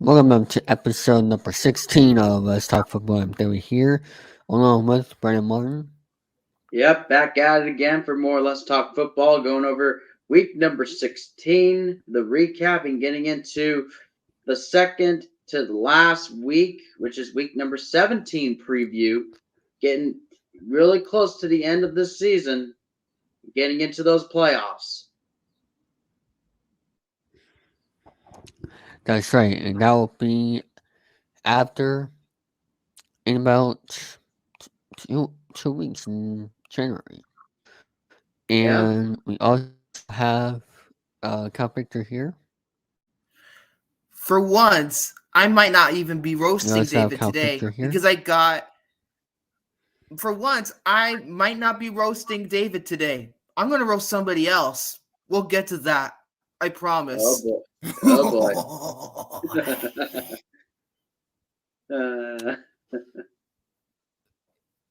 Welcome to episode number 16 of Let's Talk Football. I'm Billy here, along with Brandon Martin. Yep, back at it again for more Let's Talk Football, going over week number 16, the recap, and getting into the second to the last week, which is week number 17 preview. Getting really close to the end of this season, getting into those playoffs. That's right, and that will be after in about two weeks in January. Yeah. And we also have Count Victor here. For once, I might not even be We roasting also have David Count today Victor here. because I got. For once, I might not be roasting David today. I'm going to roast somebody else. We'll get to that. I promise. Oh boy. Oh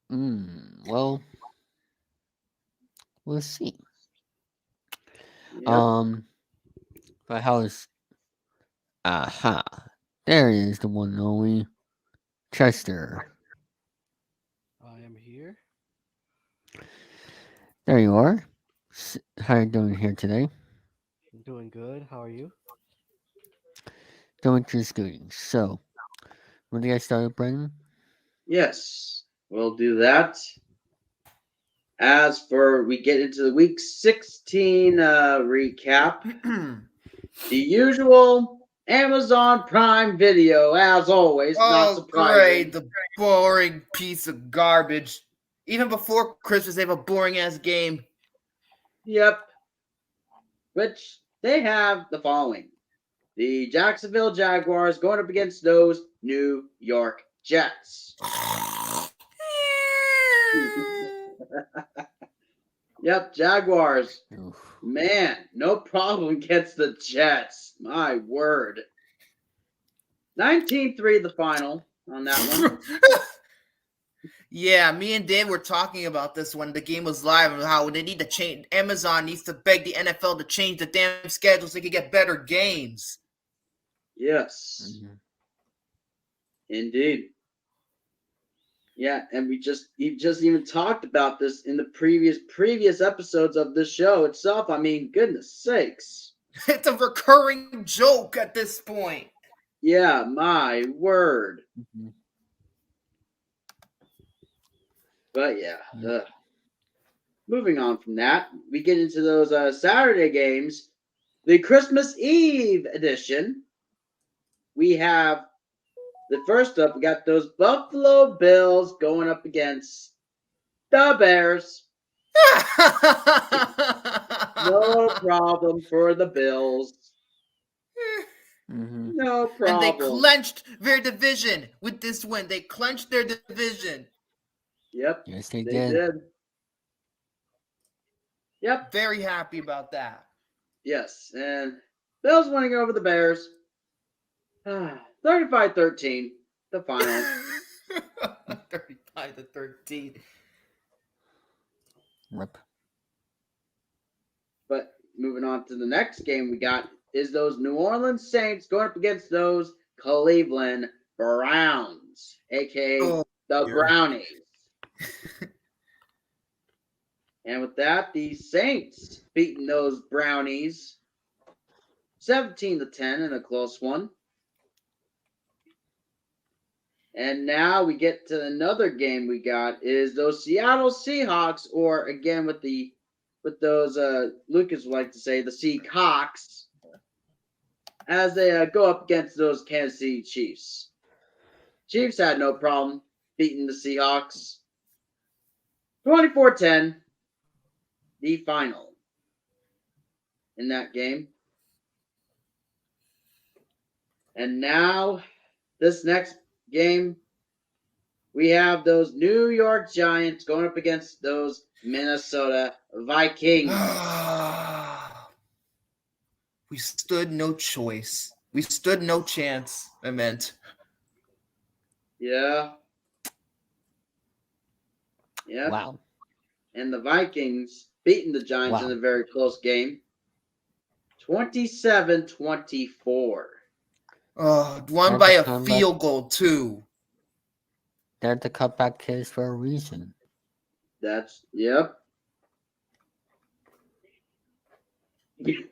boy. Well, we'll see. Yep. But how's aha? There is the one and only Chester. I am here. There you are. How are you doing here today? I'm doing good. How are you? Doing just good. So, when do you guys start, Brendan? Yes, we'll do that. As for we get into the week 16 recap, the usual Amazon Prime Video, as always, not surprising. Great. The boring piece of garbage. Even before Christmas, they have a boring ass game. Yep. Which they have the following: the Jacksonville Jaguars going up against those New York Jets. Yep, Jaguars. Oof. Man, no problem against the Jets. My word. 19-3 the final on that one. Yeah, me and Dave were talking about this when the game was live and how they need to change. Amazon needs to beg the NFL to change the damn schedule so they can get better games. Yes. Mhm. Indeed. Yeah, and we just even talked about this in the previous episodes of this show itself. I mean, goodness sakes. It's a recurring joke at this point. Yeah, my word. Mhm. But yeah, Mhm. moving on from that, we get into those Saturday games. The Christmas Eve edition. We have the first up. We got those Buffalo Bills going up against the Bears. No problem for the Bills. Mhm. No problem. And they clenched their division with this win. They clenched their division. Yep. Yes, they They did. did. Yep. Very happy about that. Yes. And Bills winning over the Bears. 35-13, the final. 35-13. Rip. But moving on to the next game we got is those New Orleans Saints going up against those Cleveland Browns, aka the Brownies. And with that, the Saints beating those Brownies 17-10 in a close one. And now we get to another game we got is those Seattle Seahawks, or again with those Lucas would like to say the Seahawks, as they go up against those Kansas City Chiefs. Chiefs had no problem beating the Seahawks 24-10, the final in that game. And now this next game, we have those New York Giants going up against those Minnesota Vikings. We stood no choice. We stood no chance, I meant. Yeah. Yep. Wow. And the Vikings beating the Giants in a very close game. 27-24. Won At by the a comeback, field goal, too. they're the cutback kids for a reason. Yep.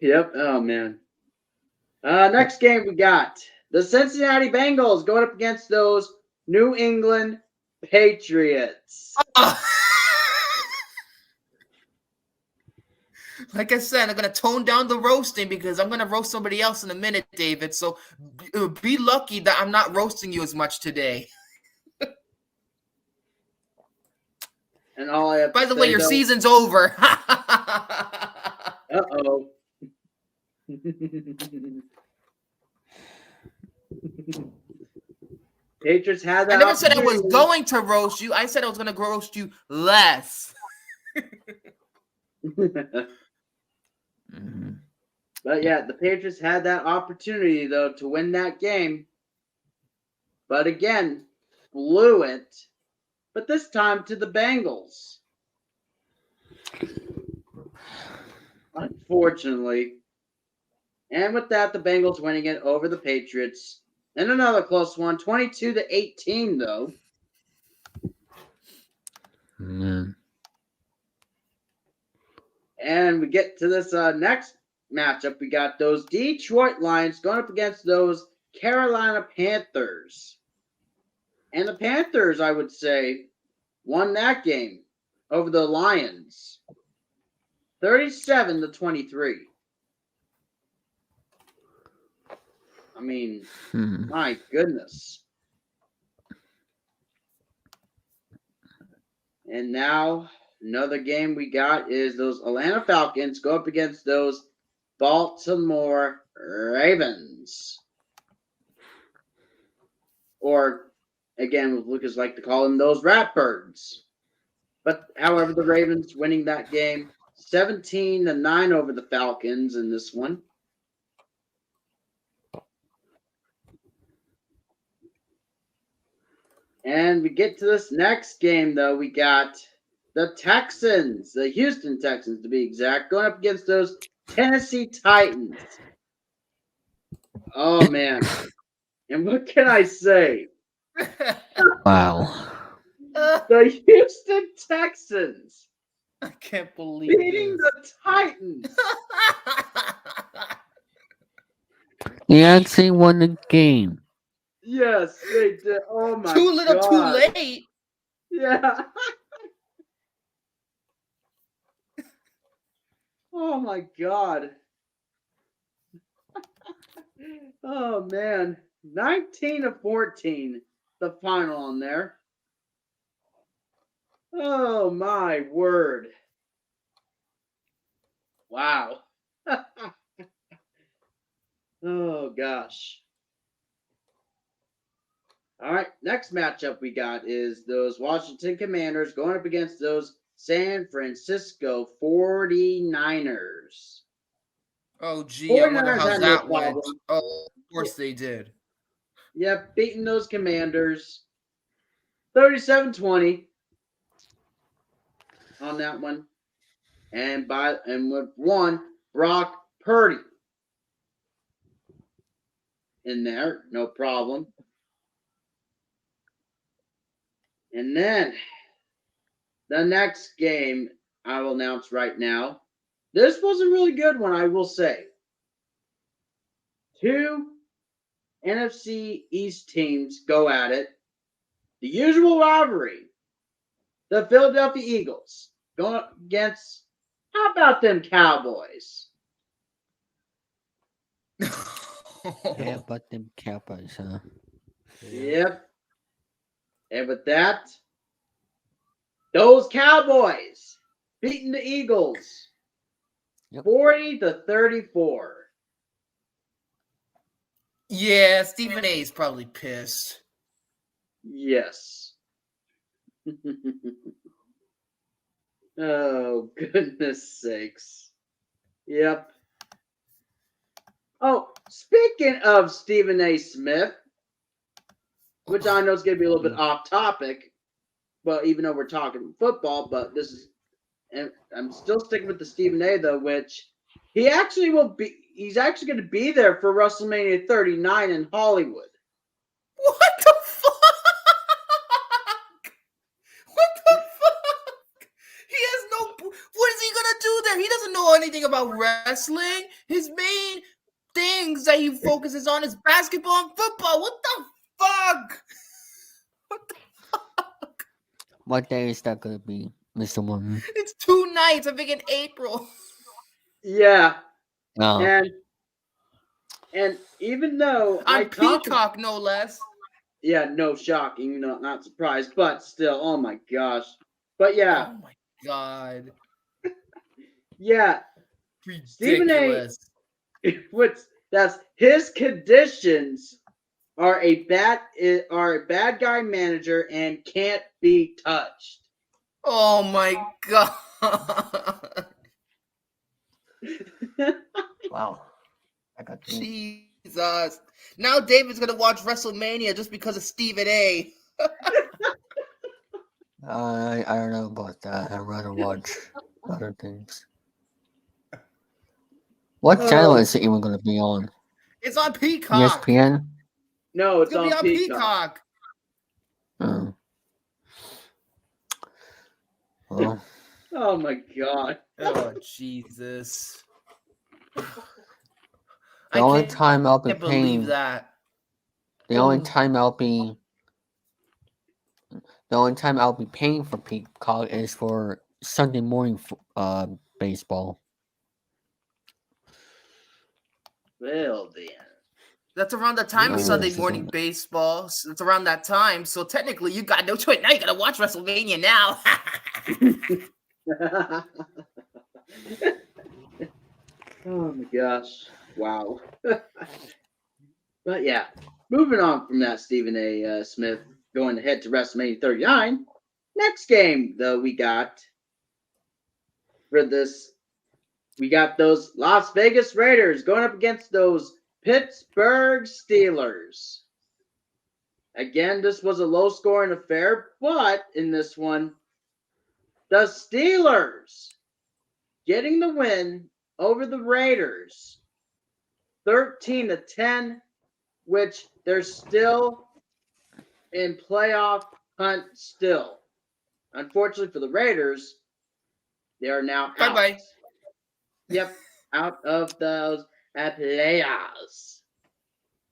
Yep. Oh man. Next game we got the Cincinnati Bengals going up against those New England Patriots. Like I said, I'm going to tone down the roasting because I'm going to roast somebody else in a minute, David. So be lucky that I'm not roasting you as much today. And all I have By to the way, say, your though, season's over. uh-oh. Patriots had I that never said I was opportunity. going to roast you. I said I was going to roast you less. Mhm. But yeah, the Patriots had that opportunity, though, to win that game. But again, blew it. But this time to the Bengals. Unfortunately. And with that, the Bengals winning it over the Patriots. And another close one, 22-18, though. Man. And we get to this next matchup. We got those Detroit Lions going up against those Carolina Panthers. And the Panthers, I would say, won that game over the Lions. 37-23. I mean, my goodness. And now another game we got is those Atlanta Falcons go up against those Baltimore Ravens. Or, again, Lucas like to call them those Ratbirds. But, however, the Ravens winning that game 17-9 over the Falcons in this one. And we get to this next game, though. We got the Texans, the Houston Texans to be exact, going up against those Tennessee Titans. Oh, man. And what can I say? Wow. The Houston Texans I can't believe beating this. the Titans. They actually won the game. Yes, they did. Oh, my Too little, God. too late. Yeah. Oh, my God. Oh, man. 19-14, the final on there. Oh, my word. Wow. Oh, gosh. All right, next matchup we got is those Washington Commanders going up against those San Francisco 49ers. Oh, gee, I wonder 49ers how had no that went. problem. Oh, of course they did. Yep, beating those Commanders 37-20 on that one. And with one, Brock Purdy in there, no problem. And then the next game I will announce right now. This was a really good one, I will say. Two NFC East teams go at it. The usual rivalry. The Philadelphia Eagles going up against, how about them Cowboys? Yeah, but them Cowboys, huh? Yep. And with that, those Cowboys beating the Eagles 40-34. Yeah, Stephen A is probably pissed. Yes. Oh, goodness sakes. Yep. Oh, speaking of Stephen A. Smith, which I know is going to be a little bit off topic, but even though we're talking football, but this is, and I'm still sticking with the Stephen A. though, which he actually will be, he's actually going to be there for WrestleMania 39 in Hollywood. What the fuck? What the fuck? He has no. What is he gonna do there? He doesn't know anything about wrestling. His main things that he focuses on is basketball and football. What the fuck? What the fuck? What day is that gonna be, Mr. Morton? It's 2 nights. I think in April. Yeah, No. and even though On Peacock, no less. yeah, no shocking, not surprised, but still, oh my gosh. But yeah, Oh my god. yeah, Stephen A. Ridiculous. That's his conditions are a bad guy manager and can't be touched. Oh my god. Wow. I got to. Jesus. Now David's gonna watch WrestleMania just because of Stephen A. I don't know about that. I'd rather watch other things. What channel is it even gonna be on? It's on Peacock. ESPN? No, It's it's gonna on be on Peacock. Peacock. Oh. Well, Oh my god. Oh Jesus. the only time I'll be can't believe paying that. the only time I'll be paying for Peacock is for Sunday morning baseball. Well then. That's around the time of Yeah, Sunday this morning isn't- baseball. So it's around that time. So technically, you got no choice. Now you gotta watch WrestleMania now. Oh my gosh. Wow. But yeah, moving on from that, Stephen A. Smith going ahead to WrestleMania 39. Next game, though, we got for this, we got those Las Vegas Raiders going up against those Pittsburgh Steelers. Again, this was a low-scoring affair, but in this one, the Steelers getting the win over the Raiders, 13-10, which they're still in playoff hunt still. Unfortunately for the Raiders, they are now out. Bye-bye. Yep, out of those playoffs.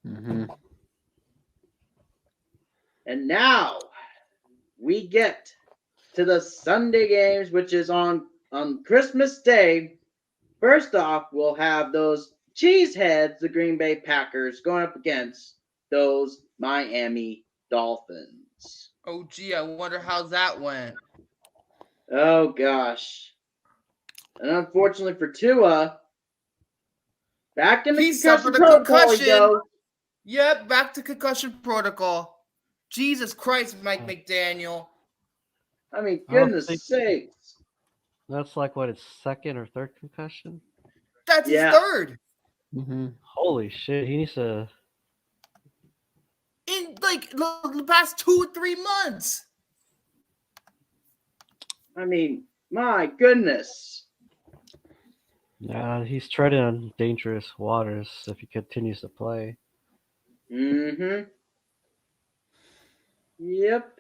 Mm-hmm. And now we get to the Sunday games, which is on Christmas Day. First off, we'll have those cheeseheads, the Green Bay Packers, going up against those Miami Dolphins. Oh gee, I wonder how that went. Oh gosh. And unfortunately for Tua, back in the He concussion suffered a protocol concussion. he goes. Yep, back to concussion protocol. Jesus Christ, Mike McDaniel. I mean, I don't goodness think- sakes. That's like what, his second or third concussion? That's Yeah. his third. Mm-hmm. Holy shit, he needs to. In like the past 2 or 3 months. I mean, my goodness. Yeah, he's treading on dangerous waters if he continues to play. Mm-hmm. Yep.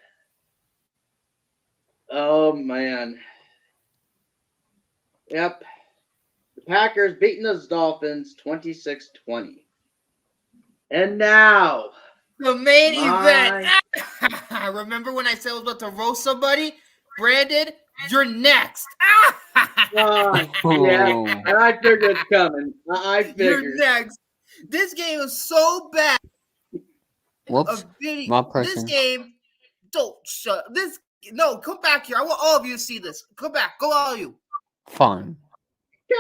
Oh, man. Yep. The Packers beating those Dolphins 26-20. And now, The main My- event. Remember when I said I was about to roast somebody? Brandon, you're next. yeah, and I figured it's coming. I You're figured. next. This game is so bad. Whoops. This Wrong person. game, don't shut this. No, come back here. I want all of you to see this. Come back. Go all of you. Fine.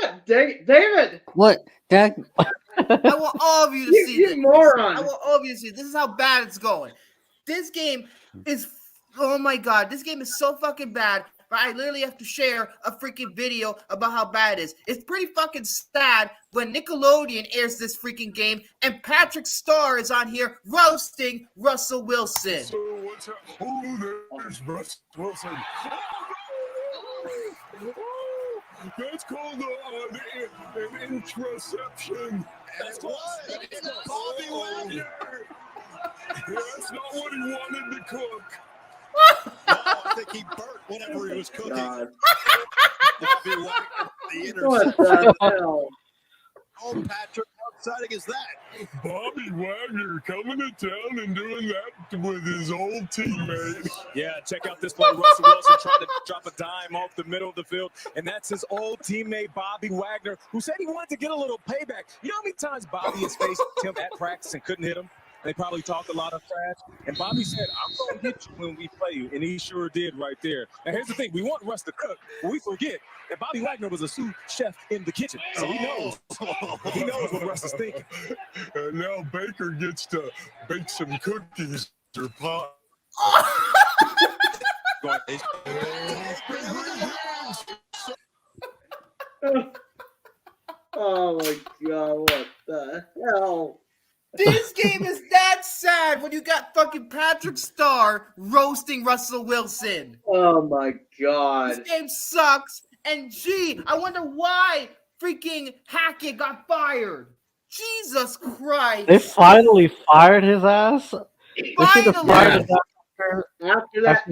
God dang it, David! What? That I want all of you to see You this. moron! I want all of you to see. This is how bad it's going. This game is, oh my god, this game is so fucking bad. But I literally have to share a freaking video about how bad it is. It's pretty fucking sad when Nickelodeon airs this freaking game and Patrick Starr is on here roasting Russell Wilson. So what's up? Oh, there's Russ Wilson. That's called an interception. That's what? Bobby Wagner. That's not what he wanted to cook. No, I think he burnt whatever he was cooking. God. Bobby Wagner, the What interception. the hell? Oh, Patrick, how exciting is that? Bobby Wagner coming to town and doing that with his old teammate. Yeah, check out this play. Russell Wilson trying to drop a dime off the middle of the field, and that's his old teammate, Bobby Wagner, who said he wanted to get a little payback. You know how many times Bobby has faced him at practice and couldn't hit him? They probably talked a lot of trash. And Bobby said, I'm going to hit you when we play you. And he sure did right there. Now, here's the thing. We want Russ to cook, but we forget that Bobby Wagner was a sous chef in the kitchen. So he knows. He knows what Russ is thinking. And now Baker gets to bake some cookies or pie. Oh my God, what the hell? This game is that sad when you got fucking Patrick Starr roasting Russell Wilson. Oh my God. This game sucks. And gee, I wonder why freaking Hackett got fired. Jesus Christ. They finally fired his ass. They should have Finally. fired his ass.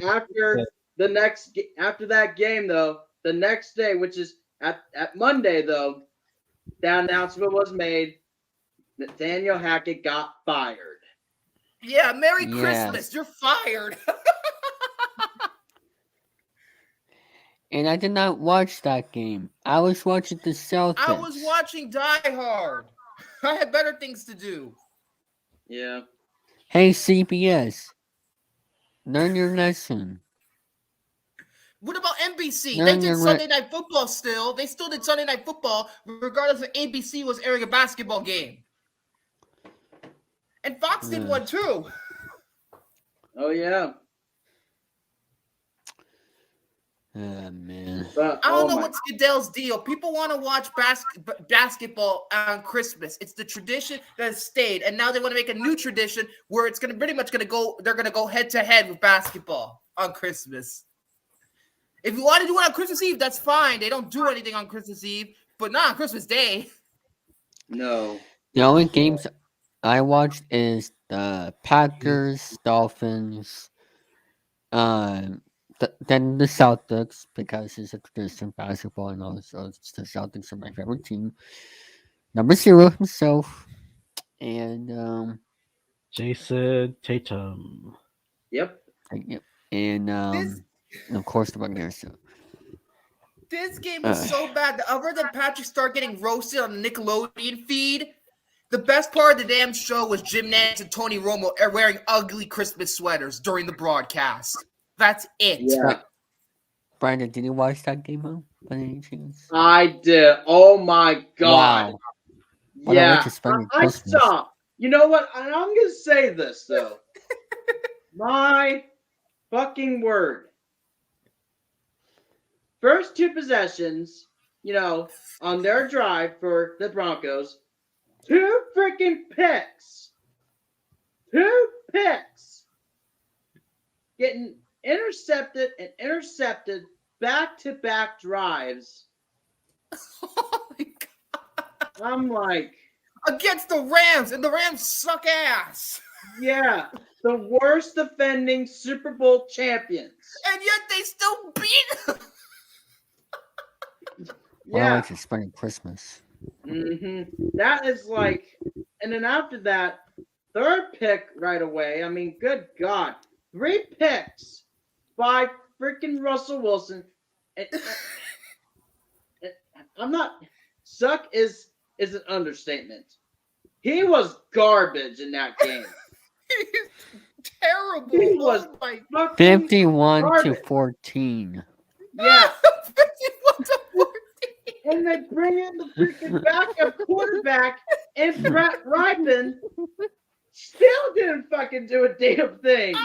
After that game though, the next day, which is at Monday though, the announcement was made. Nathaniel Hackett got fired. Yeah, Merry Yeah. Christmas. You're fired. And I did not watch that game. I was watching the Celtics. I was watching Die Hard. I had better things to do. Yeah. Hey, CBS. Learn your lesson. What about NBC? No, They did you're Sunday Night Football still. They still did Sunday Night Football, regardless if ABC was airing a basketball game. And Fox did Yeah. one too. Oh yeah. Oh, man. But, I don't know my- what's Goodell's deal. People want to watch basketball on Christmas. It's the tradition that has stayed, and now they want to make a new tradition where it's pretty much gonna go. They're gonna go head to head with basketball on Christmas. If you want to do it on Christmas Eve, that's fine. They don't do anything on Christmas Eve, but not on Christmas Day. No. The only games I watched is the Packers, Dolphins, then the Celtics, because it's a tradition basketball, and also the Celtics are my favorite team. Number 0 himself, and Jason Tatum. Yep. and This- and of course the Buccaneers. So. This game was so bad that other than Patrick Starr getting roasted on the Nickelodeon feed, the best part of the damn show was Jim Nantz and Tony Romo wearing ugly Christmas sweaters during the broadcast. That's it. Yeah. Brandon, did you watch that game, huh? By any chance? I did. Oh my God. Wow. What a way Yeah. to spend I Christmas. saw. You know what? And I'm gonna say this though. My fucking word. First 2 possessions, on their drive for the Broncos, 2 freaking picks. 2 picks. Getting intercepted back-to-back drives. Oh my God. I'm like, Against the Rams, and the Rams suck ass. yeah, the worst defending Super Bowl champions. And yet they still beat them. What a Yeah. way to spend Christmas. That is like, and then after that, 3rd pick right away. I mean, good God. 3 picks by freaking Russell Wilson. I'm not, suck is an understatement. He was garbage in that game. He's terrible. He was Oh my Fucking 51 to garbage. 14. Yeah. 51 to 14. And they bring in the freaking backup quarterback and Brett Ryman still didn't fucking do a damn thing.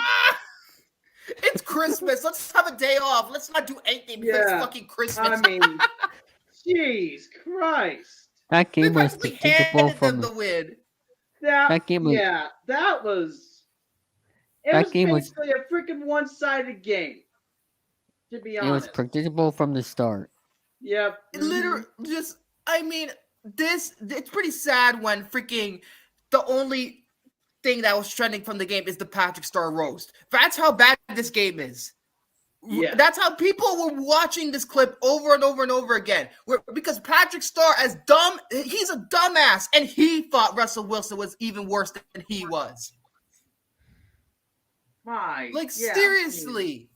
It's Christmas. Let's have a day off. Let's not do anything because it's Yeah. fucking Christmas. I mean, jeez Christ. That They game was practically predictable handed them from the win. That game was- that was. It That was game was- basically a freaking one-sided game. To be it was honest. predictable from the start. Yep. Literally, just I mean, it's pretty sad when freaking the only thing that was trending from the game is the Patrick Star roast. That's how bad this game is. Yeah. That's how people were watching this clip over and over and over again. Because Patrick Star, as dumb, he's a dumbass, and he thought Russell Wilson was even worse than he was. My. Like, yeah, seriously.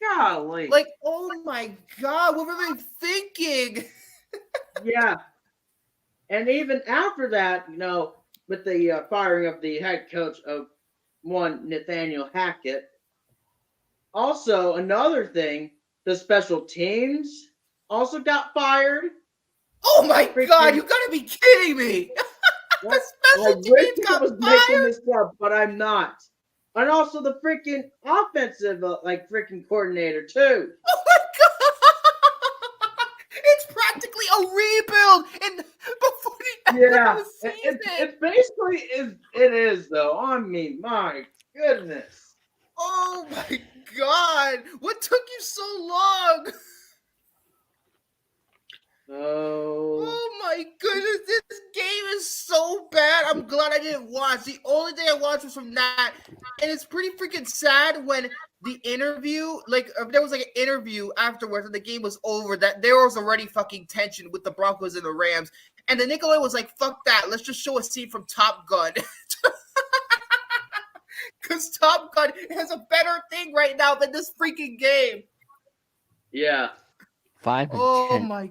Golly. Like, oh my God, what were they thinking? Yeah. And even after that, with the firing of the head coach of one Nathaniel Hackett, also another thing, the special teams also got fired. Oh my God, you gotta be kidding me. The special teams got was fired? making this up, but I'm not. And also the freaking offensive, freaking coordinator too. Oh my God! It's practically a rebuild before the end Yeah, of the season. it basically is. It is though. I mean, my goodness. Oh my God! What took you so long? Oh my goodness, this game is so bad. I'm glad I didn't watch. The only thing I watched was from that. And it's pretty freaking sad when the interview, there was like an interview afterwards and the game was over, that there was already fucking tension with the Broncos and the Rams. And the Nickelodeon was like, fuck that. Let's just show a scene from Top Gun. Because Top Gun has a better thing right now than this freaking game. Yeah. 5 and Oh 10. my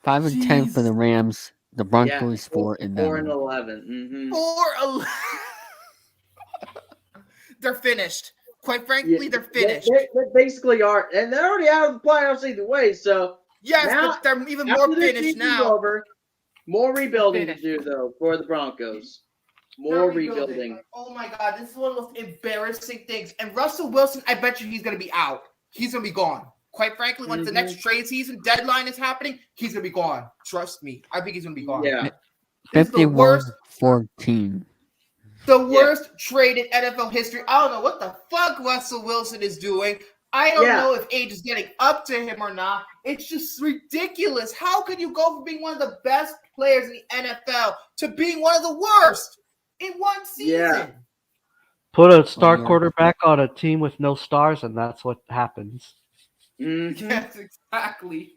5 and 10 for Jeez. the Rams. The Broncos 4 and 4 and 11. 11. 4-11. They're finished. Quite frankly, they're finished. They basically are, and they're already out of the playoffs either way. So Yes, now, but they're even after more this finished season's now. over, more rebuilding to Finished. do though for the Broncos. They're More rebuilding. Oh my God, this is one of the most embarrassing things. And Russell Wilson, I bet you he's going to be out. He's going to be gone. Quite frankly, once the next trade season deadline is happening, he's going to be gone. Trust me. I think he's going to be gone. Yeah. This is the worst 51-14. The worst trade in NFL history. I don't know what the fuck Russell Wilson is doing. I don't know if age is getting up to him or not. It's just ridiculous. How can you go from being one of the best players in the NFL to being one of the worst in one season? Yeah. Put a star quarterback on a team with no stars, and that's what happens. Mm-hmm. Yes, exactly.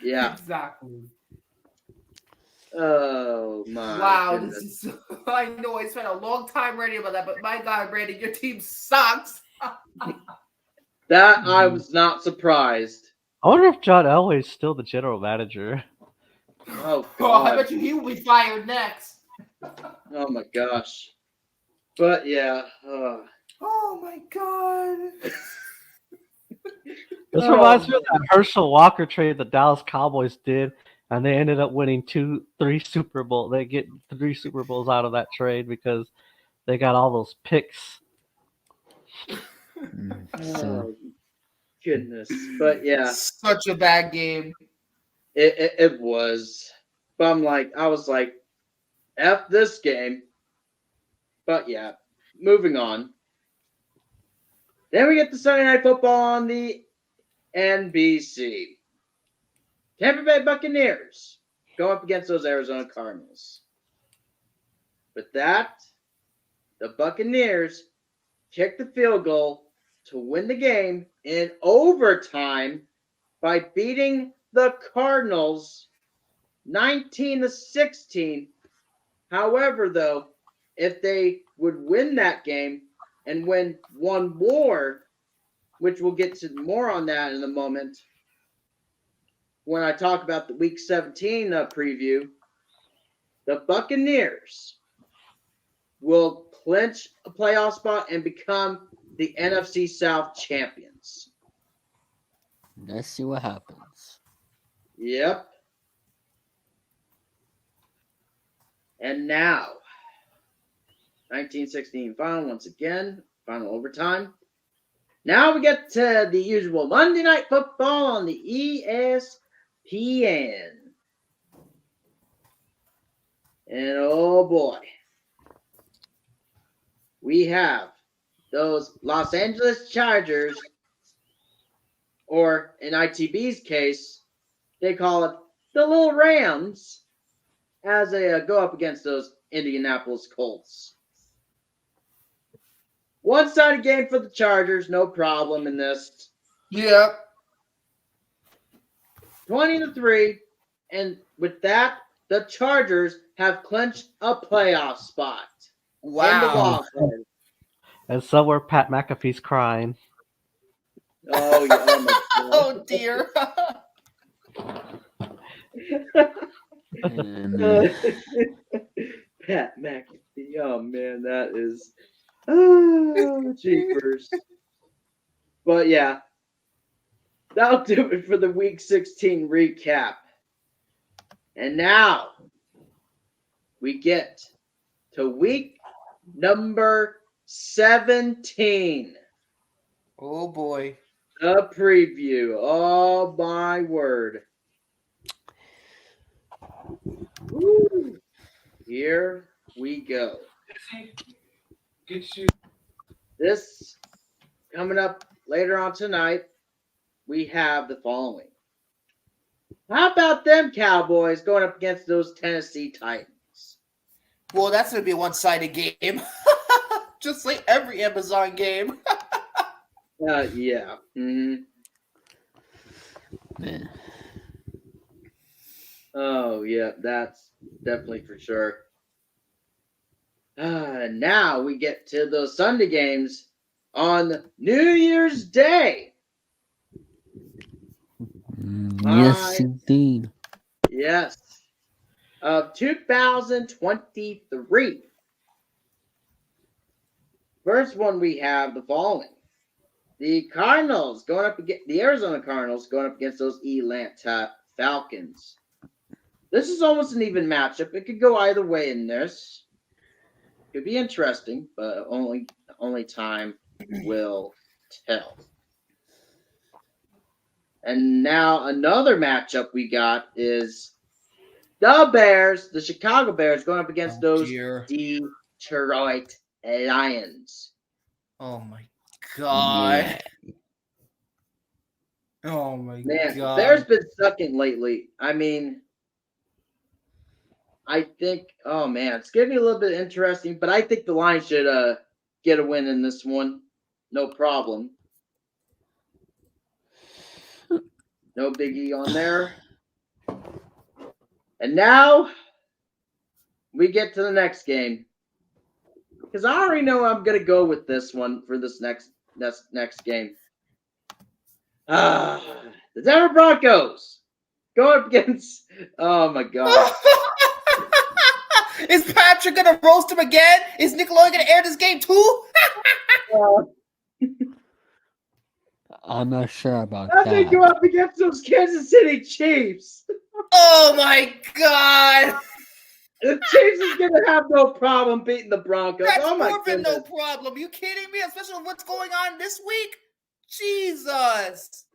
Yeah. Exactly. Oh my! Wow, goodness. this is. I know I spent a long time writing about that, but my God, Brandon, your team sucks. That I was not surprised. I wonder if John Elway is still the general manager. Oh I God! bet you he will be fired next. Oh my gosh! But yeah. Oh my God. This reminds me of that Herschel Walker trade the Dallas Cowboys did, and they ended up winning 3 Super Bowls. They get 3 Super Bowls out of that trade because they got all those picks. Oh goodness! But yeah, Such a bad game. it was. But I was like, F this game. But yeah, moving on. Then we get the Sunday Night Football on the NBC. Tampa Bay Buccaneers go up against those Arizona Cardinals. With that, the Buccaneers kick the field goal to win the game in overtime by beating the Cardinals 19-16. However, though, if they would win that game and win one more, which we'll get to more on that in a moment when I talk about the Week 17 preview, the Buccaneers will clinch a playoff spot and become the NFC South champions. Let's see what happens. Yep. And now, 1916 final once again, final overtime. Now we get to the usual Monday Night Football on the ESPN. And oh boy, we have those Los Angeles Chargers or in ITB's case, they call it the Little Rams, as they go up against those Indianapolis Colts. One-sided game for the Chargers, no problem in this. Yep. 20-3, and with that, the Chargers have clinched a playoff spot in the Wow. wild card. And somewhere Pat McAfee's crying. Oh, yeah. Oh, my Oh dear. And, God. Pat McAfee. Oh, man, that is. Oh, jeepers. But yeah, that'll do it for the Week 16 recap. And now we get to week number 17. Oh boy. The preview. Oh, my word. Woo. Here we go. This coming up later on tonight, we have the following. How about them Cowboys going up against those Tennessee Titans? Well, that's gonna be a one-sided game. Just like every Amazon game. Yeah. Mm-hmm. man. Oh, yeah, that's definitely for sure. Now we get to those Sunday games on New Year's Day. Yes, indeed. Yes. Of 2023. First one we have the following. The Cardinals going up against the Arizona Cardinals going up against those Atlanta Falcons. This is almost an even matchup. It could go either way in this. Could be interesting, but only time will tell. And now another matchup we got is the Bears, the Chicago Bears, going up against those Detroit Lions. Oh my god. Yeah. Oh my Man, god. Bears been sucking lately. I mean, I think, oh man, it's going to be a little bit interesting, but I think the Lions should get a win in this one. No problem. No biggie on there. And now we get to the next game. Because I already know I'm going to go with this one for this next game. The Denver Broncos going up against, oh my God. Is Patrick gonna roast him again? Is Nickelodeon gonna air this game too? I'm not sure about How they go that. up against those Kansas City Chiefs? Oh my god! The Chiefs is gonna have no problem beating the Broncos. That's Oh my more than no goodness! problem. You kidding me? Especially with what's going on this week? Jesus!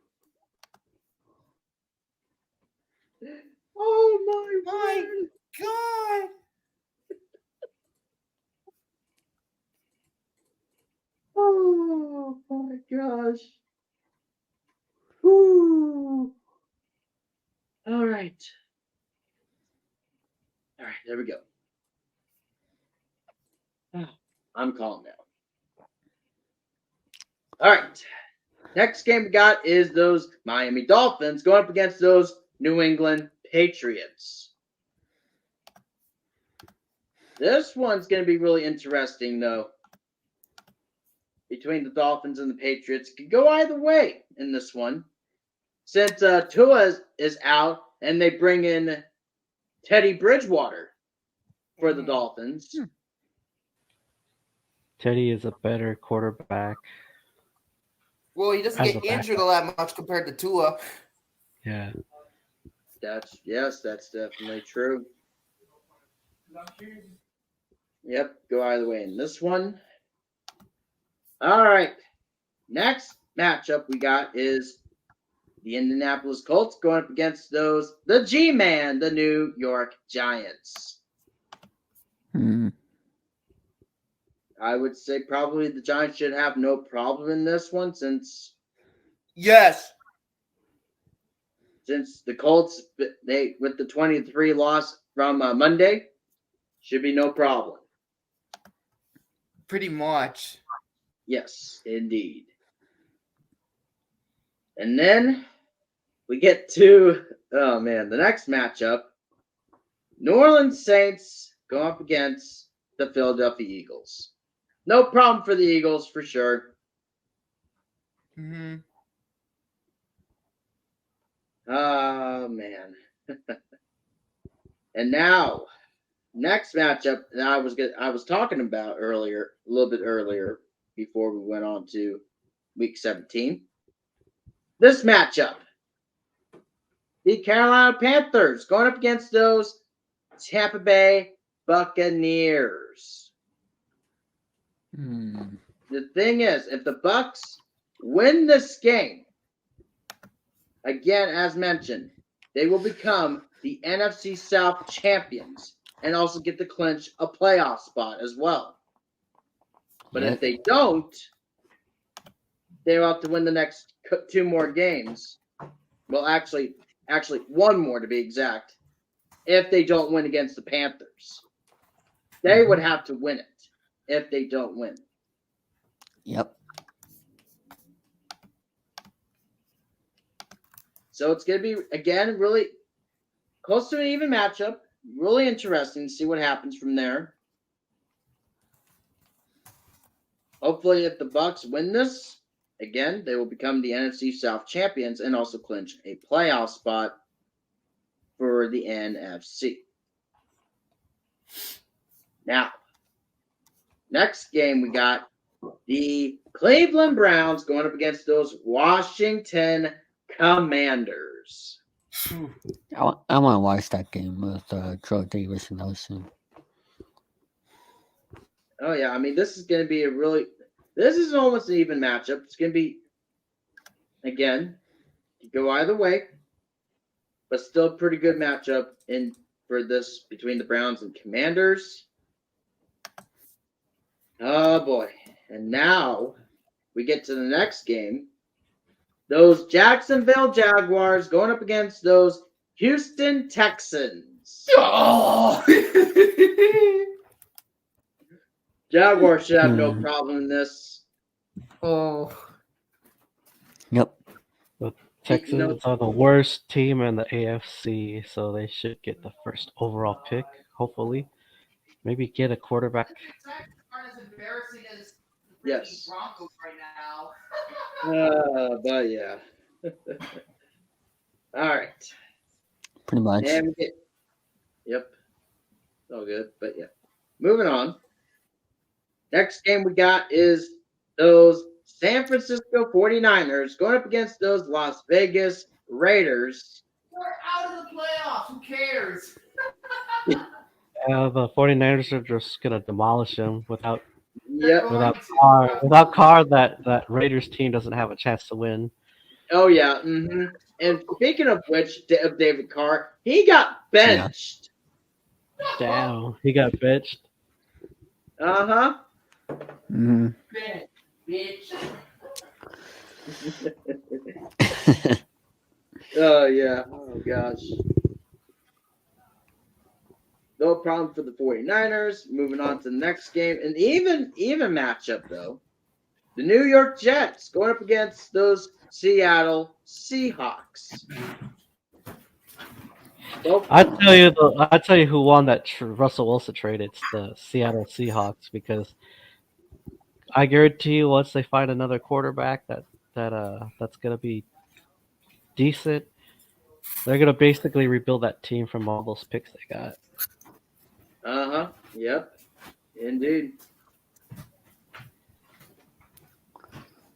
Oh My word. God! Oh my gosh! Woo. All right, there we go. I'm calm now. All right. Next game we got is those Miami Dolphins going up against those New England Patriots. This one's going to be really interesting, though. Between the Dolphins and the Patriots, could go either way in this one. Since Tua is out and they bring in Teddy Bridgewater for the Dolphins. Teddy is a better quarterback. Well, he doesn't As get a injured all that much compared to Tua. Yeah. That's definitely true. Yep, go either way in this one. All right. Next matchup we got is the Indianapolis Colts going up against the G-Man, the New York Giants. I would say probably the Giants should have no problem in this one since Yes. since the Colts they with the 23 loss from Monday, should be no problem. Pretty much. Yes, indeed. And then we get to the next matchup. New Orleans Saints go up against the Philadelphia Eagles. No problem for the Eagles for sure. Mm-hmm. Oh man. And now, next matchup that I was talking about earlier, a little bit earlier, before we went on to week 17. This matchup. The Carolina Panthers going up against those Tampa Bay Buccaneers. The thing is, if the Bucs win this game, again, as mentioned, they will become the NFC South champions and also get to clinch a playoff spot as well. But if they don't, they'll have to win the next 2 more games. Well, actually, one more to be exact. If they don't win against the Panthers, they would have to win it if they don't win. Yep. So it's going to be, again, really close to an even matchup. Really interesting to see what happens from there. Hopefully, if the Bucs win this, again, they will become the NFC South champions and also clinch a playoff spot for the NFC. Now, next game we got the Cleveland Browns going up against those Washington Commanders. I want to watch that game with Joe Davis and Nelson. Oh, yeah. I mean, this is going to be this is almost an even matchup. It's going to be, again, go either way, but still a pretty good matchup for this between the Browns and Commanders. Oh, boy. And now we get to the next game. Those Jacksonville Jaguars going up against those Houston Texans. Oh! Jaguars should have no problem in this. Oh. Yep. The Texans are the worst team in the AFC, so they should get the first overall pick, hopefully. Maybe get a quarterback. Aren't as embarrassing as the Yes. Broncos right now. But yeah. All right. Pretty much. And yep. All good. But yeah. Moving on. Next game we got is those San Francisco 49ers going up against those Las Vegas Raiders. We're out of the playoffs. Who cares? The 49ers are just going to demolish them without Yep. Carr. Without Carr, that Raiders team doesn't have a chance to win. Oh, yeah. Mm-hmm. And speaking of which, of David Carr, he got benched. Damn, he got benched. Uh-huh. Mm-hmm. Bitch. Oh, yeah. Oh, gosh. No problem for the 49ers. Moving on to the next game. An even matchup, though. The New York Jets going up against those Seattle Seahawks. I tell you who won that Russell Wilson trade. It's the Seattle Seahawks, because I guarantee you, once they find another quarterback that's gonna be decent, they're gonna basically rebuild that team from all those picks they got. Uh-huh. Yep. Indeed.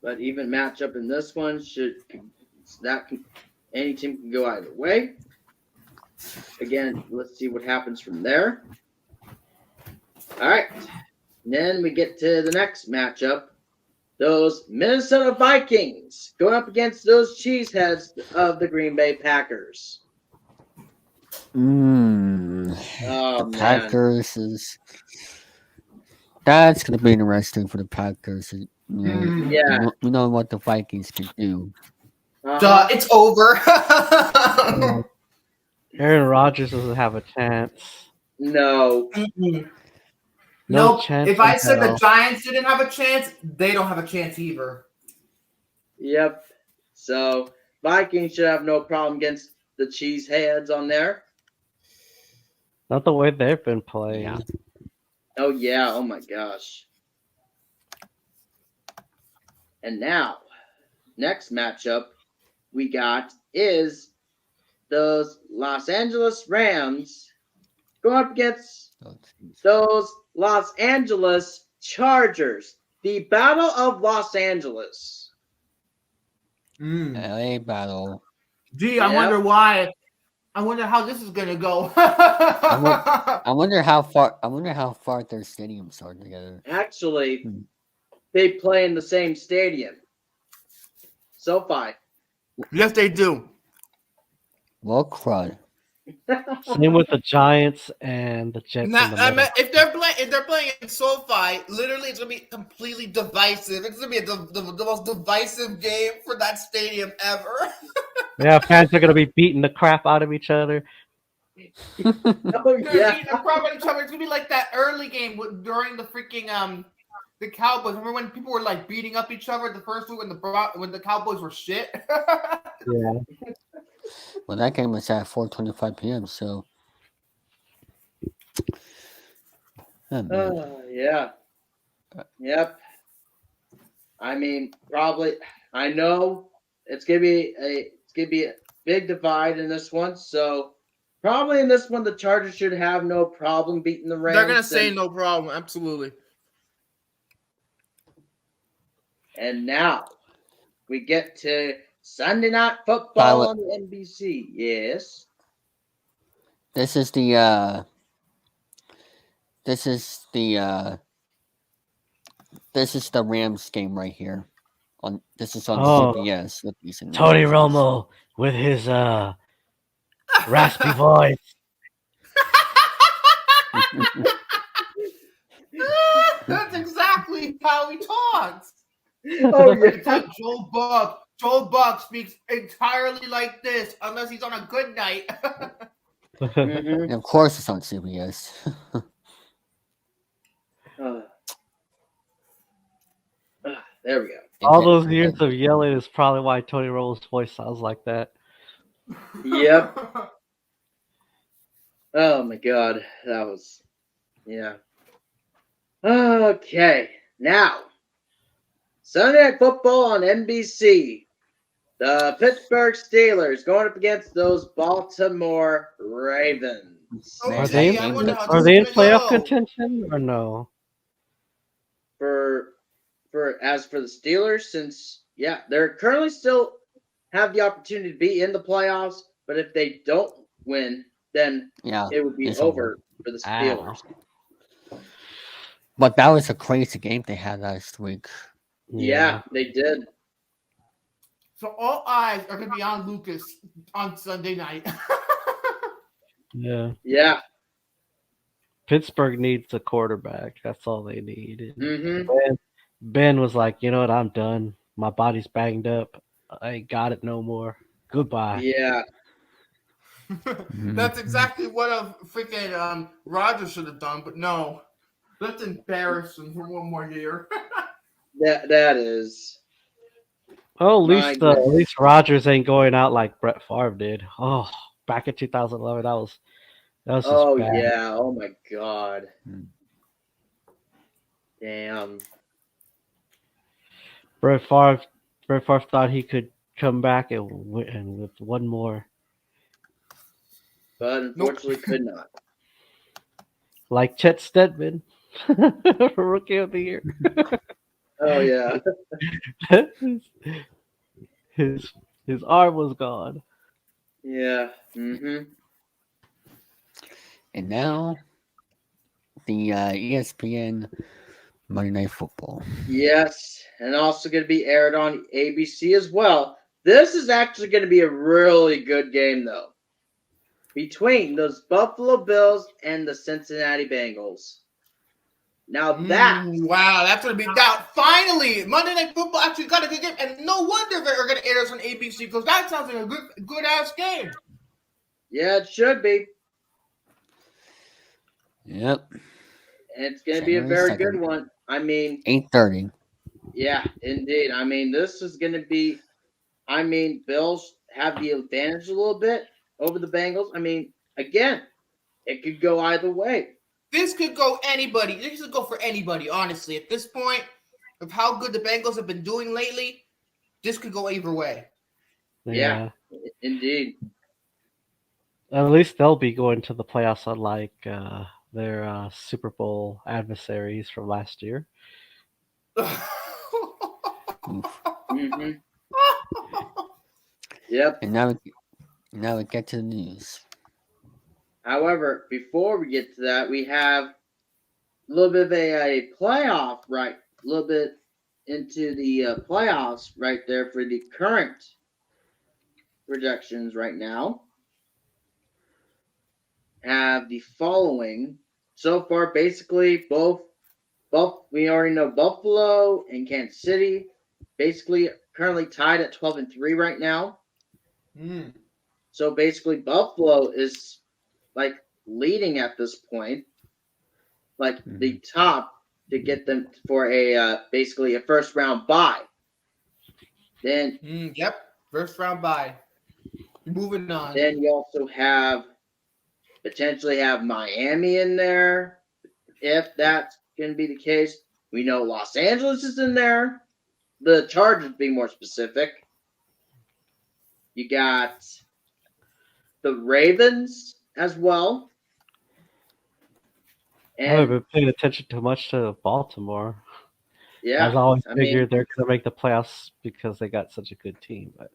But even matchup in this one any team can go either way. Again, let's see what happens from there. All right. Then we get to the next matchup. Those Minnesota Vikings going up against those cheeseheads of the Green Bay Packers. The Packers that's going to be interesting for the Packers. Yeah. You know what the Vikings can do. Duh, it's over. Aaron Rodgers doesn't have a chance. No. Mm-mm. No Nope. chance If in I said the hell. Giants didn't have a chance, they don't have a chance either. Yep. So Vikings should have no problem against the Cheeseheads on there. Not the way they've been playing. Yeah. Oh yeah. Oh my gosh. And now, next matchup we got is those Los Angeles Rams going up against those Los Angeles Chargers. The Battle of Los Angeles. LA battle. Gee, I Yep. wonder why. I wonder how this is gonna go. I wonder how far their stadiums are together. Actually, they play in the same stadium. SoFi. Yes, they do. Well, crud. Same with the Giants and the Jets Now, in the I middle. mean, if they're playing in SoFi, literally it's gonna be completely divisive. It's gonna be the most divisive game for that stadium ever. Yeah, fans are gonna be beating the crap out of each other. Oh They're yeah. beating the crap out of each other. It's gonna be like that early game during the freaking the Cowboys. Remember when people were like beating up each other the first week when the Cowboys were shit? Yeah. Well, that game was at 4:25 p.m. So, oh, man. Yeah. Yep. I mean, probably. I know it's gonna be a big divide in this one. So probably in this one, the Chargers should have no problem beating the Rams. They're gonna say no problem. Absolutely. And now we get to Sunday Night Football on the NBC. Yes. This is the Rams game right here. This is on Oh. CBS with these Tony announcements. Romo with his raspy voice. That's exactly how he talks. Oh It's yeah. like Joel Buck. Joel Buck speaks entirely like this, unless he's on a good night. Mhm. And of course, it's on CBS. There we go. All those years of yelling is probably why Tony Romo's voice sounds like that. Yep. Oh my God, that was, yeah. Okay, now Sunday Night Football on NBC. The Pittsburgh Steelers going up against those Baltimore Ravens. Man, Are they, that I game wonder looked- how are this they in is gonna playoff go. contention or no? For as for the Steelers, since they're currently still have the opportunity to be in the playoffs, but if they don't win, then Yeah, it would be it's over for the Steelers. But that was a crazy game they had last week. Yeah, they did. So all eyes are going to be on Lucas on Sunday night. Yeah. Yeah. Pittsburgh needs a quarterback. That's all they need. Mm-hmm. Ben was like, you know what? I'm done. My body's banged up. I ain't got it no more. Goodbye. Yeah. That's exactly what a freaking Rodgers should have done, but no. Let's embarrass him for one more year. That is. Oh, My at goodness. least Rodgers ain't going out like Brett Favre did. Oh, back in 2011, that was just Oh bad. yeah. Oh my God. Hmm. Damn. Brett Favre thought he could come back and with one more. But unfortunately could not. Like Chet Steadman, Rookie of the Year. Oh yeah. his arm was gone. Yeah. Mm-hmm. And now, the ESPN Monday Night Football. Yes, and also going to be aired on ABC as well. This is actually going to be a really good game, though, between those Buffalo Bills and the Cincinnati Bengals. Now that Wow, that's gonna be that. Finally, Monday Night Football actually got a good game, and no wonder they're gonna air this on ABC because that sounds like a good ass game. yeah, it should be. Yep. It's going to be a January very good 2nd. one. I mean, 8:30. yeah, indeed. I mean, this is going to be. I mean, Bills have the advantage a little bit over the Bengals. I mean, again, it could go either way. This could go anybody. This could go for anybody, honestly. At this point, of how good the Bengals have been doing lately, this could go either way. Yeah, indeed. At least they'll be going to the playoffs, unlike their Super Bowl adversaries from last year. Mm-hmm. Yep. And now we get to the news. However, before we get to that, we have a little bit of a playoff, right? A little bit into the playoffs right there for the current projections right now. Have the following so far. Basically, both we already know Buffalo and Kansas City basically currently tied at 12-3 right now. So basically, Buffalo is like leading at this point, like the top to get them for a basically a first round bye. Then yep, first round bye. Moving on. Then you also have potentially have Miami in there, if that's going to be the case. We know Los Angeles is in there. The Chargers, being more specific. You got the Ravens as well. I haven't been paying attention too much to Baltimore. Yeah, I've always figured they're going to make the playoffs because they got such a good team. But.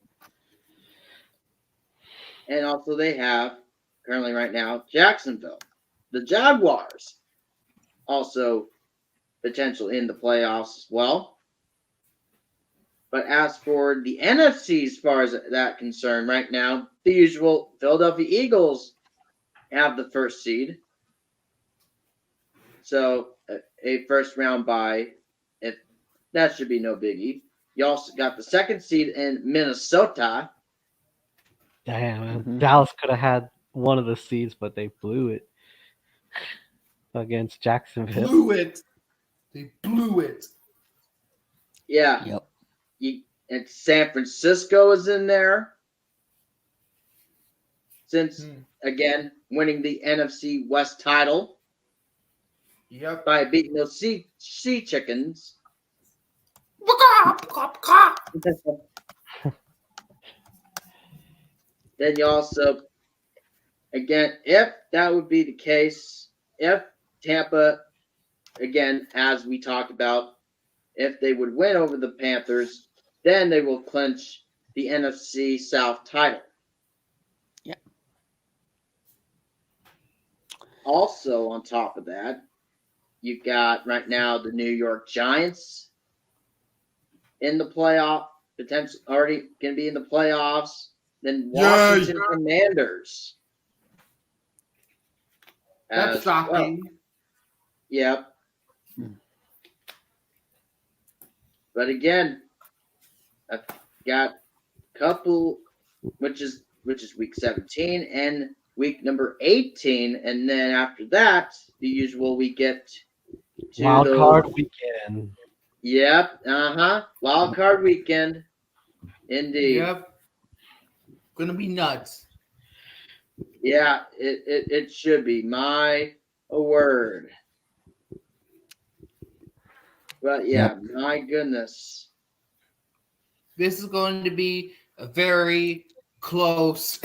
And also they have, currently right now, Jacksonville. The Jaguars also potential in the playoffs as well. But as for the NFC, as far as that concerned, right now, the usual Philadelphia Eagles have the first seed. So a first round bye, if that should be no biggie. You also got the second seed in Minnesota. Damn, Dallas could have had one of the seeds, but they blew it against Jacksonville. They blew it. Yeah. Yep. And San Francisco is in there. Since, again, winning the NFC West title. Yep. By beating those sea chickens. Then you also, again, if that would be the case, if Tampa, again, as we talked about, if they would win over the Panthers, then they will clinch the NFC South title. Yeah. Also, on top of that, you've got right now the New York Giants in the playoff, potentially already going to be in the playoffs. Then Washington Commanders. That's shocking. Well. Yep. But again, I've got a couple, which is week 17 and week number 18, and then after that, the usual we get to Wild card weekend. Yep. Wild card weekend. Indeed. Yep. Gonna be nuts. Yeah, it should be. My word. But yeah, my goodness. This is going to be a very close,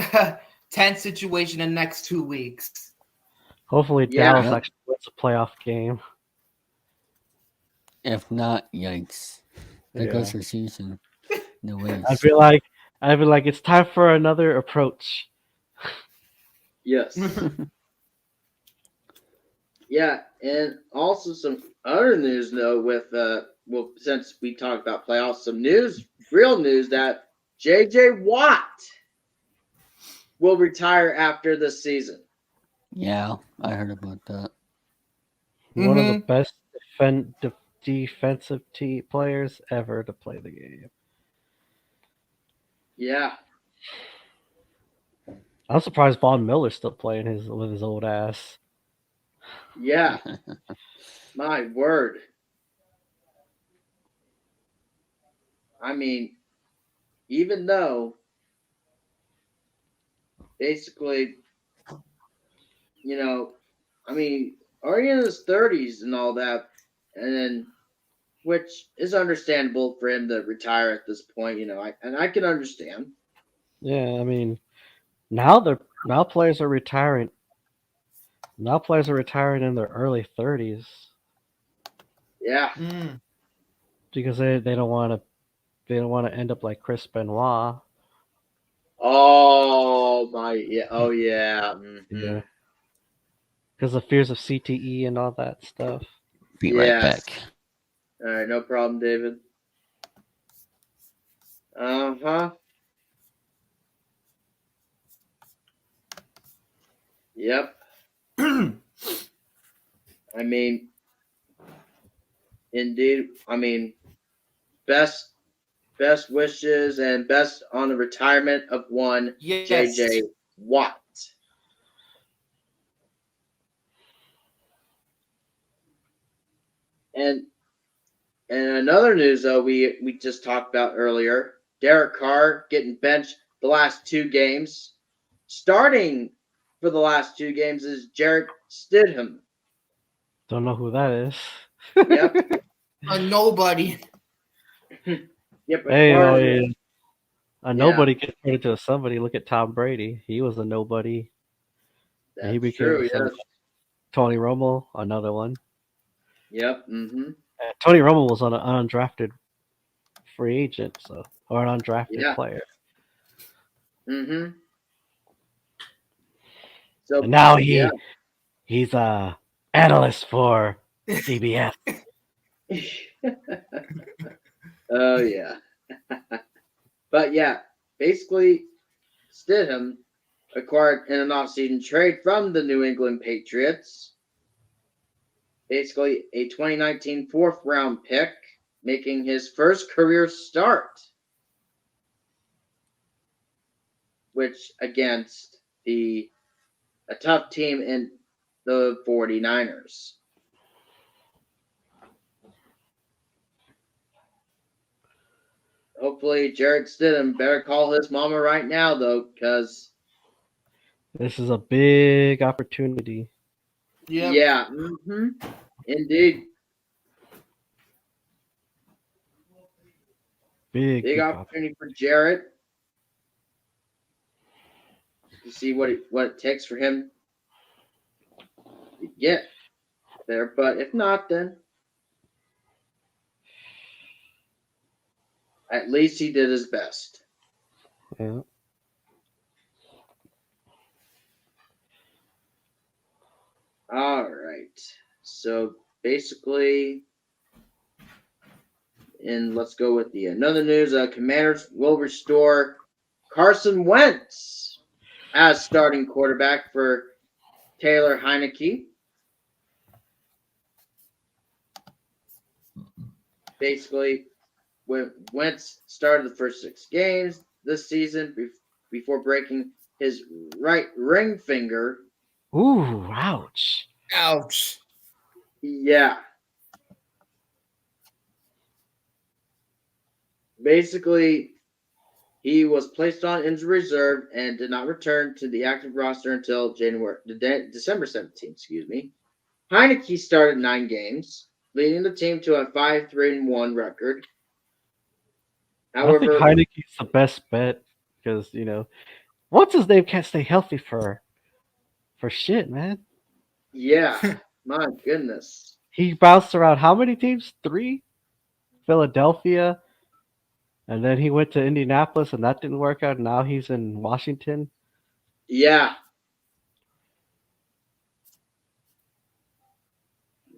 tense situation in the next 2 weeks. Hopefully Dallas actually wins a playoff game. If not, yikes. There goes your season. No way. I'd be like, it's time for another approach. Yes. Yeah, and also some other news though with well, since we talked about playoffs, some real news that JJ Watt will retire after this season. Yeah, I heard about that. One of the best defensive players ever to play the game. Yeah. I'm surprised Von Miller's still playing with his old ass. Yeah. My word. I mean, even though basically, already in his 30s and all that, and then which is understandable for him to retire at this point, I can understand. Yeah, I mean, now players are retiring. Now players are retiring in their early 30s Yeah. because they don't want to end up like Chris Benoit. Oh my, yeah. Oh yeah. Yeah, because of fears of CTE and all that stuff. Be right Yes. back. All right, no problem, David. Uh-huh. Yep. I mean, indeed. Best wishes and best on the retirement of one Yes. JJ Watt. And another news though we just talked about earlier, Derek Carr getting benched the last 2 games. Starting for the last 2 games is Jarrett Stidham. Don't know who that is. Yep. A nobody. Yep. Hey, Carr, a nobody gets turned into a somebody. Look at Tom Brady. He was a nobody. And he that's became true. Yes. Tony Romo, another one. Yep. Mm-hmm. Tony Romo was on an undrafted free agent, or an undrafted player. Mm-hmm. So And now he's a analyst for CBS. Oh yeah. But yeah, basically Stidham acquired in an offseason trade from the New England Patriots. Basically a 2019 fourth round pick, making his first career start, which against a tough team in the 49ers. Hopefully Jarrett Stidham better call his mama right now though, because this is a big opportunity. Yep. Yeah, mm-hmm. Indeed. Big opportunity for Jarrett to see what it takes for him to get there. But if not, then at least he did his best. Yeah. All right. So basically, and let's go with the another news. Commanders will restore Carson Wentz as starting quarterback for Taylor Heineke. Basically, when Wentz started the first 6 games this season before breaking his right ring finger. Ooh, ouch. Ouch. Yeah. Basically, he was placed on injury reserve and did not return to the active roster until December 17th, excuse me. Heineke started 9 games, leading the team to a 5-3-1 record. However, I think Heineke's the best bet because, what's his name can't stay healthy for shit, man. Yeah, my goodness. He bounced around how many teams? 3? Philadelphia, and then he went to Indianapolis, and that didn't work out. Now he's in Washington. Yeah.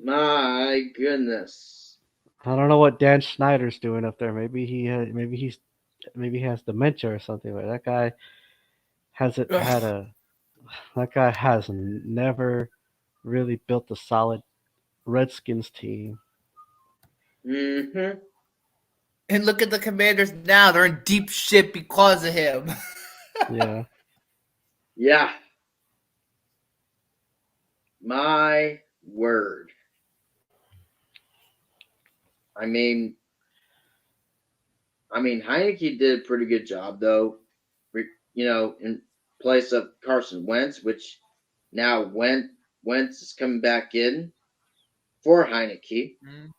My goodness. I don't know what Dan Schneider's doing up there. Maybe he has dementia or something. But that guy hasn't had a. That guy has never really built a solid Redskins team. Mm-hmm. And look at the Commanders now; they're in deep shit because of him. Yeah. Yeah. My word. I mean, Heineke did a pretty good job, though. In place of Carson Wentz, which now Wentz is coming back in for Heineke. Mm.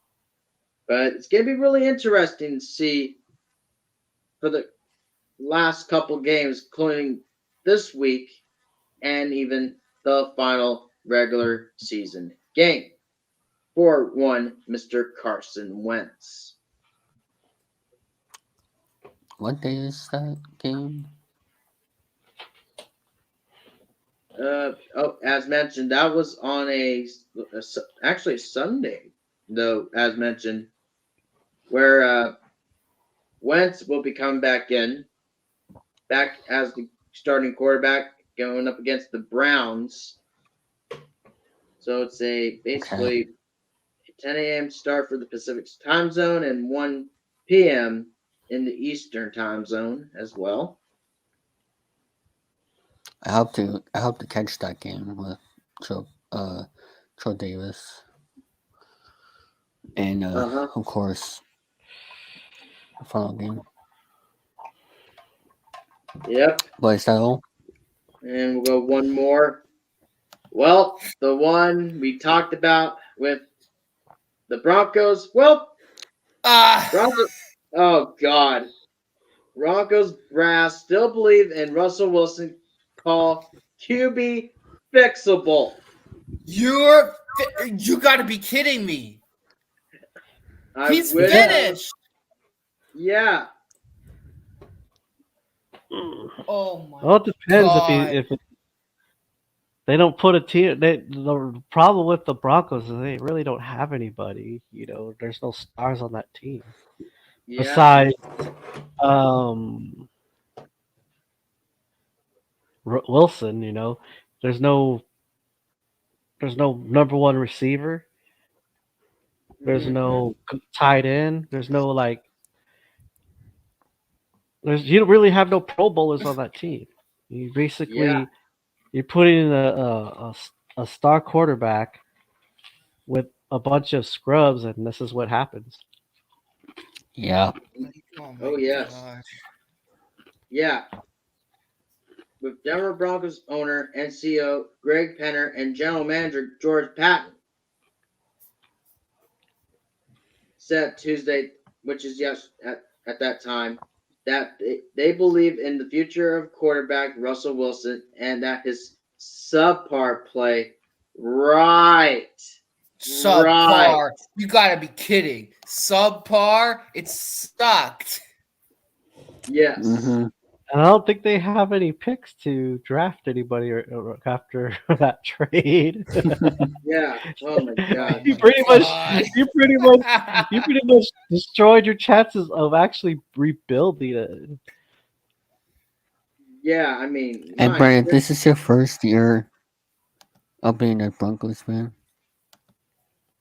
But it's going to be really interesting to see for the last couple games, including this week and even the final regular season game for one Mr. Carson Wentz. What day is that game? As mentioned, that was on actually Sunday, though, as mentioned, where Wentz will be coming back as the starting quarterback, going up against the Browns. So it's basically a 10 a.m. start for the Pacific time zone and 1 p.m. in the Eastern time zone as well. I hope to catch that game with Joe Joe Davis. And of course the final game. Yep. But is that all? And we'll go one more. Well, the one we talked about with the Broncos. Well, Broncos. Oh God, Broncos brass still believe in Russell Wilson. Call QB fixable. You got to be kidding me. He's finished. Yeah. Oh my. Well, it depends God. if they don't put a team. The problem with the Broncos is they really don't have anybody. There's no stars on that team besides Wilson. There's no number one receiver. There's no tight end. There's no you don't really have no Pro Bowlers on that team. You basically you're putting in a star quarterback with a bunch of scrubs, and this is what happens. Yeah. Oh yes. God. Yeah. With Denver Broncos owner and CEO Greg Penner and general manager George Patton said Tuesday, which is at that time, that they believe in the future of quarterback Russell Wilson and that his subpar play, right. Subpar. You got to be kidding. Subpar. It sucked. Yes. Mm-hmm. And I don't think they have any picks to draft anybody or after that trade. Yeah. Oh my God. you pretty much destroyed your chances of actually rebuilding it. Yeah, I mean, And Brian, this is your first year of being a Broncos fan.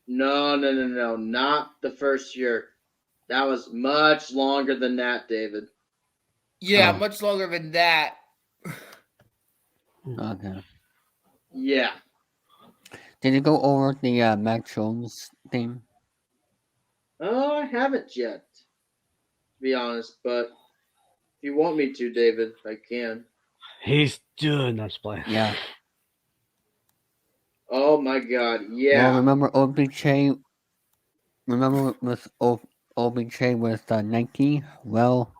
No, not the first year. That was much longer than that, David. Yeah, much longer than that. Okay. Yeah. Did you go over the Mac Jones thing? Oh, I haven't yet, to be honest, but if you want me to, David, I can. He's doing this play. Yeah. Oh my God, yeah. Well, remember OBJ? Remember with OBJ with Nike? Well,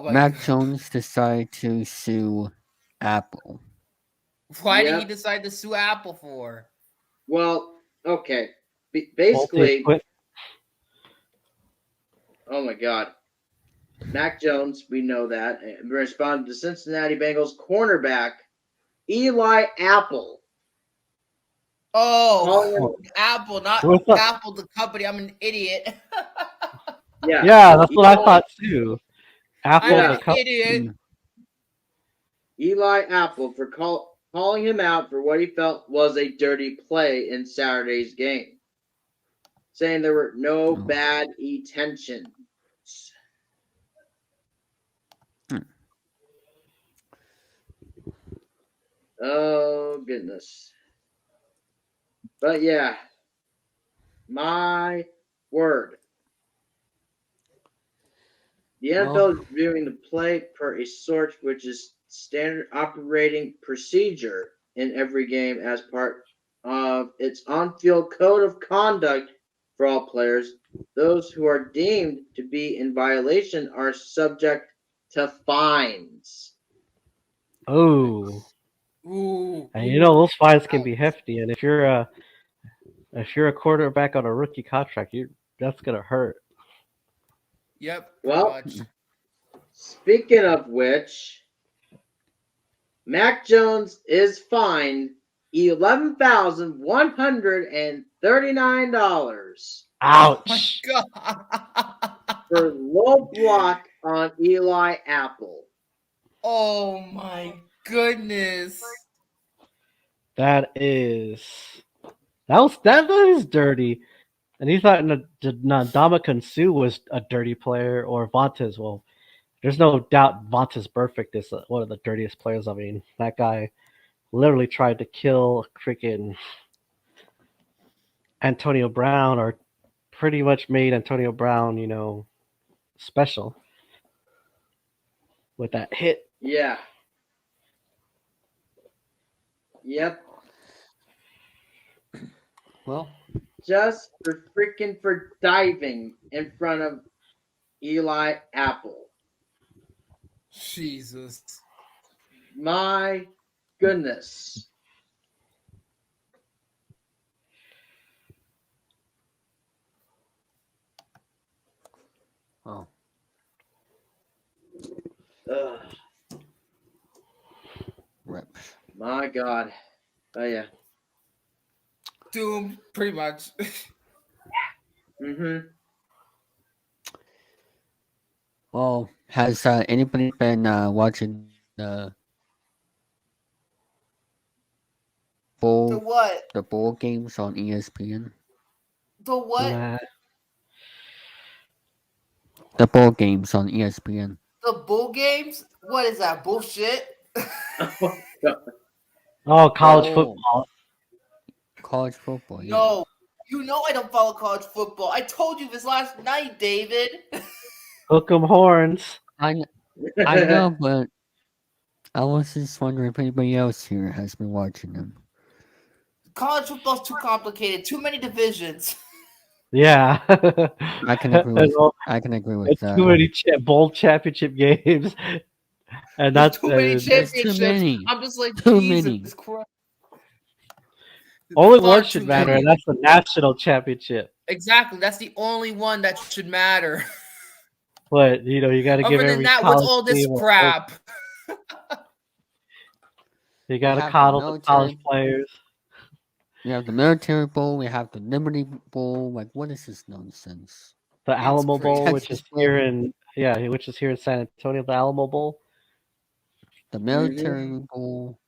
Mac Jones decided to sue Apple. Why did he decide to sue Apple for? Well, okay. Basically, oh my God. Mac Jones, we know that, responded to Cincinnati Bengals cornerback Eli Apple. Oh, Apple, not Apple the company. I'm an idiot. Yeah, that's what I thought too. Apple I'm the an company. idiot. Eli Apple for calling him out for what he felt was a dirty play in Saturday's game. saying there were no bad intentions. Oh, goodness. But yeah, my word. The NFL is viewing the play per a sort which is standard operating procedure in every game as part of its on-field code of conduct for all players. Those who are deemed to be in violation are subject to fines. Oh, Ooh. and you know those fines can be hefty, and if you're a quarterback on a rookie contract, that's gonna hurt. Yep. Well, Pretty much. speaking of which, Mac Jones is fined $11,139 Ouch! God. for low block on Eli Apple. Oh my goodness. That is that is dirty. And he thought Ndamukong Suh was a dirty player or Vontaze. Well, there's no doubt Vontaze Burfict is one of the dirtiest players. I mean, that guy literally tried to kill freaking Antonio Brown, or pretty much made Antonio Brown, special with that hit. Yeah. Yep. Well, Just for diving in front of Eli Apple. Jesus. My goodness. oh, Ugh, rip. my God. Oh, yeah. Doomed, pretty much. Mm-hmm. Well, has anybody been watching The bowl what? the bowl games on ESPN? The what? Nah. The bowl games on ESPN. The bull games? What is that? Bullshit? Oh, God. Oh, college Oh. football. College football. Yeah. No. You know I don't follow college football. I told you this last night, David. Hook 'em horns. I know, but I was just wondering if anybody else here has been watching them. College football's too complicated. Too many divisions. Yeah. I can agree with. I can agree with It's too many bowl championship games, and There's that's too many There's championships. too many. I'm just like, Too Jesus many. Christ. only Far one should too matter, many. and that's the national championship. Exactly. That's the only one that should matter. But you got to give Other than every that, what's college all this team a- crap? You got We to have the coddle the military- college players. We have the Military Bowl. We have the Liberty Bowl. Like, what is this nonsense? The It's Alamo crazy. Bowl, which Texas is Bowl. here which is here in San Antonio. The Alamo Bowl. The Military Bowl.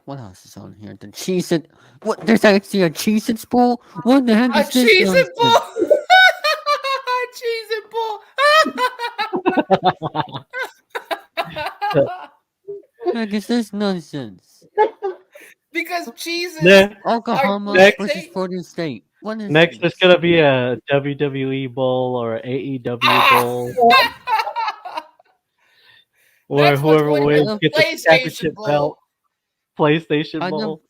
What else is on here? The Cheez-It. What? There's actually a Cheez-Its Bowl? What the heck A is this cheese nonsense? and ball. Cheese and ball. What the heck is this nonsense? Because cheese is Ne- Oklahoma Next- versus Florida State. What is Next, there's this? gonna be a WWE Bowl or an AEW Bowl, where Next one's whoever going to wins be gets a PlayStation championship Bowl. belt. PlayStation I know. Bowl.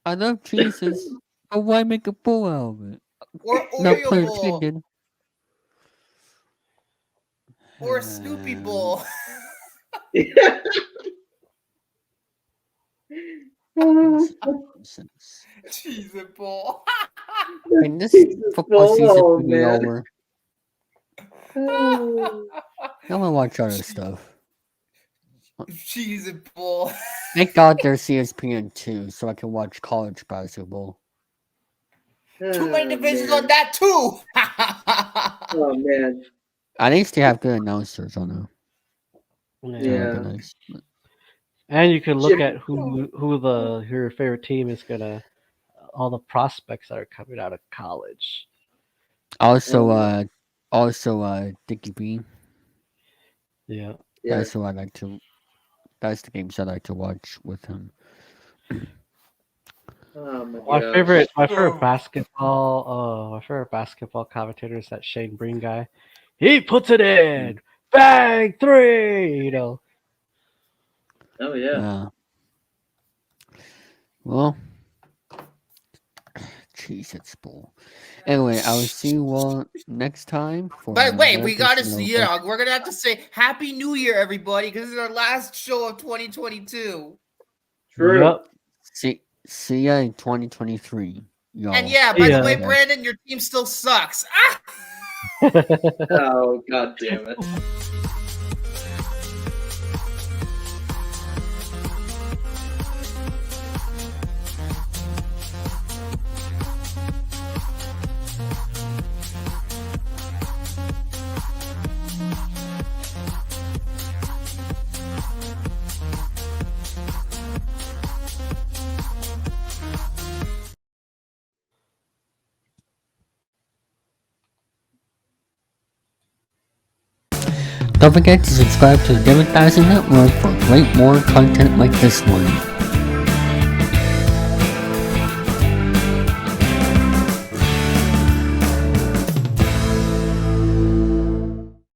I love cheeses, but why make a bowl out of it? or No Oreo pun Bowl intended. or a Snoopy Bowl. Nonsense. Cheese and Bowl. And this football season Oh, could be man. over. I want to watch other stuff. Cheese and Bowl. Thank God there's CSPN too, so I can watch college basketball. Too many divisions man. on that too. Oh, man. At least they have good announcers on them. Yeah. And you can look Chip- at who your favorite team is gonna all the prospects that are coming out of college. Also, Dickie B. Yeah. Yeah. That's who I like to. That's the games I like to watch with him. Oh my My gosh. favorite my favorite basketball commentator is that Shane Breen guy. He puts it in, bang, 3. You know. Oh yeah. Yeah. Well, jeez, it's bull. Anyway, I will see you all next time for. But wait, we another gotta edition see. of- Yeah, we're gonna have to say Happy New Year, everybody, because this is our last show of 2022. True. Yep. See ya in 2023, y'all. And yeah, by the Yeah. way, Brandon, your team still sucks. Ah! Oh god damn it. Don't forget to subscribe to the David Thousand Network for great more content like this one.